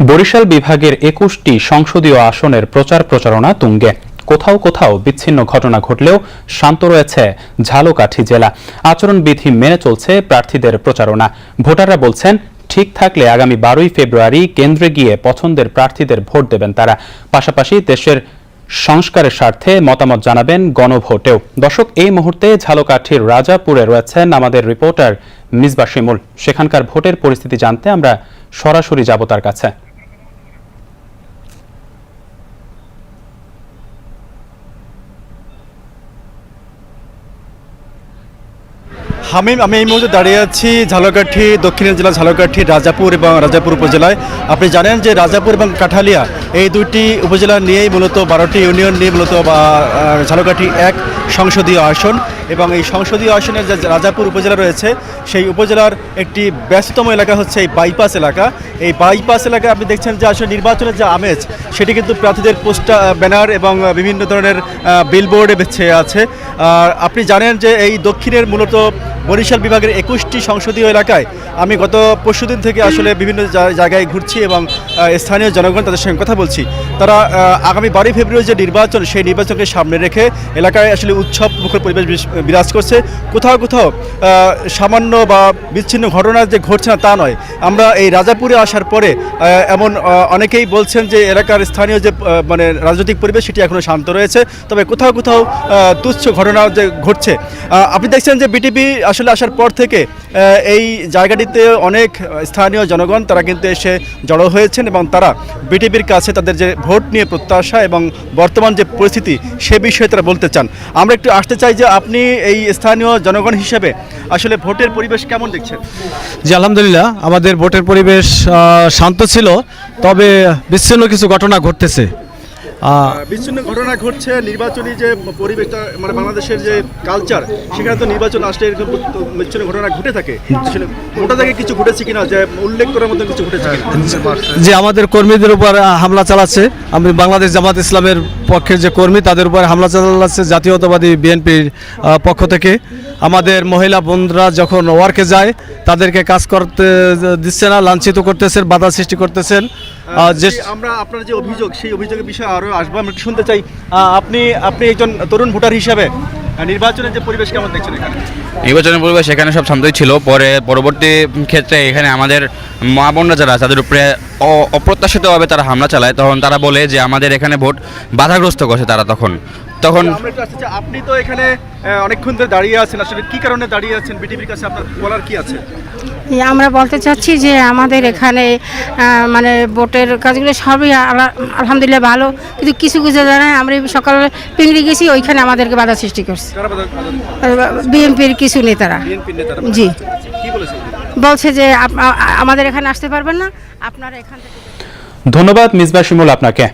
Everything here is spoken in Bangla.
বরিশাল বিভাগের ২১টি সংসদীয় আসনের প্রচারণা তুঙ্গে। কোথাও কোথাও বিচ্ছিন্ন ঘটনা ঘটলেও শান্ত রয়েছে ঝালকাঠি জেলা। আচরণবিধি মেনে চলছে প্রার্থীদের প্রচারণা। ভোটাররা বলছেন, ঠিক থাকলে আগামী 12ই ফেব্রুয়ারি কেন্দ্রে গিয়ে পছন্দের প্রার্থীদের ভোট দেবেন তারা। পাশাপাশি দেশের সংস্কারের স্বার্থে মতামত জানাবেন গণভোটেও। দর্শক, এই মুহূর্তে ঝালকাঠির রাজাপুরে রয়েছেন আমাদের রিপোর্টার মিসবাহ শিমুল। সেখানকার ভোটের পরিস্থিতি জানতে আমরা সরাসরি যাব তার কাছে। হামিম, আমি এই মুহূর্তে দাঁড়িয়ে আছি ঝালকাঠি দক্ষিণ জেলা ঝালকাঠির রাজাপুর এবং রাজাপুর উপজেলায়। আপনি জানেন যে রাজাপুর এবং কাঠালিয়া এই দুইটি উপজেলা নিয়েই মূলত 12টি ইউনিয়ন নিয়ে মূলত ঝালকাঠি 1 সংসদীয় আসন, এবং এই সংসদীয় আসনের যে রাজাপুর উপজেলা রয়েছে সেই উপজেলার একটি ব্যস্ততম এলাকা হচ্ছে এই বাইপাস এলাকা। এই বাইপাস এলাকায় আপনি দেখছেন যে আসলে নির্বাচনের যে আমেজ সেটি কিন্তু প্রার্থীদের পোস্টার, ব্যানার এবং বিভিন্ন ধরনের বিলবোর্ডে ছেয়ে আছে। আর আপনি জানেন যে এই দক্ষিণের মূলত বরিশাল বিভাগের 21টি সংসদীয় এলাকায় আমি গত পরশুদিন থেকে আসলে বিভিন্ন জায়গায় ঘুরছি এবং স্থানীয় জনগণ তাদের সঙ্গে কথা বলছি। তারা আগামী 12ই ফেব্রুয়ারি যে নির্বাচন, সেই নির্বাচনকে সামনে রেখে এলাকায় আসলে উৎসব মুখর পরিবেশ বিরাজ করছে। কোথাও কোথাও সামান্য বা বিচ্ছিন্ন ঘটনা যে ঘটছে না তা নয়। আমরা এই রাজাপুরে আসার পরে এমন অনেকেই বলছেন যে এলাকার স্থানীয় যে রাজনৈতিক পরিবেশ সেটি এখনও শান্ত রয়েছে, তবে কোথাও কোথাও তুচ্ছ ঘটনা যে ঘটছে। আপনি দেখছেন যে বিটিপি আসলে আসার পর থেকে এই জায়গাটিতে অনেক স্থানীয় জনগণ তারা কিন্তু এসে জড়ো হয়েছেন এবং তারা বিটিপির কাছে তাদের যে ভোট নিয়ে প্রত্যাশা এবং বর্তমান যে পরিস্থিতি সে বিষয়ে তারা বলতে চান। আমরা একটু আসতে চাই যে আপনি এই স্থানীয় জনগণ হিসেবে আসলে ভোটের পরিবেশ কেমন দেখছেন? জি, আলহামদুলিল্লাহ, আমাদের ভোটের পরিবেশ শান্ত ছিল, তবে বিচ্ছিন্ন কিছু ঘটনা ঘটতেছে। বিচ্ছিন্ন ঘটনা ঘটছে, নির্বাচনী যে পরিবেশটা বাংলাদেশের যে কালচার, সেখানে তো নির্বাচন আসলে এরকম বিচ্ছিন্ন ঘটনা ঘটে থাকে। ওটা থেকে কিছু ঘটেছে কিনা, যে উল্লেখ করার মতো কিছু ঘটেছে কিনা? যে আমাদের কর্মীদের উপর হামলা চালাচ্ছে, আমি বাংলাদেশ জামাত ইসলামের পক্ষের যে কর্মী তাদের উপর হামলা চালাচ্ছে জাতীয়তাবাদী বিএনপির পক্ষ থেকে। আমাদের মহিলা বন্ধুরা যখন ওয়ার্কে যায় তাদেরকে কাজ করতে দিচ্ছে না, লাঞ্ছিত করতেছেন, বাধা সৃষ্টি করতেছেন। আমরা আপনার যে অভিযোগ, সেই অভিযোগের বিষয়ে আরও আসবো। আমরা শুনতে চাই, আপনি একজন তরুণ ভোটার হিসাবে নির্বাচনের যে পরিবেশ কেমন দেখছেন এখানে? নির্বাচনের পরিবেশ এখানে সব শান্তই ছিল। পরবর্তী ক্ষেত্রে এখানে আমাদের মা বোনরা যারা তাদের উপরে অপ্রত্যাশিতভাবে তারা হামলা চালায়, তখন তারা বলে যে আমাদের এখানে ভোট বাধাগ্রস্ত করছে তারা। তখন আপনি তো এখানে অনেকক্ষণ ধরে দাঁড়িয়ে আছেন, আসলে কি কারণে দাঁড়িয়ে আছেন? বিটিভির কাছে আপনার বলার কি আছে? আমরা বলতে চাচ্ছি যে আমাদের এখানে ভোটের কাজগুলো সবই আলহামদুলিল্লাহ ভালো, কিন্তু কিছু কিছু জায়গায় আমরা সকালে পিংড়ি গেছি, ওইখানে আমাদেরকে বাধা সৃষ্টি করছে বিএনপির কিছু নেতারা। জি, বলছে যে আমাদের এখানে আসতে পারবেন না, আপনারা এখান থেকে। ধন্যবাদ মিসবাহ শিমুল আপনাকে।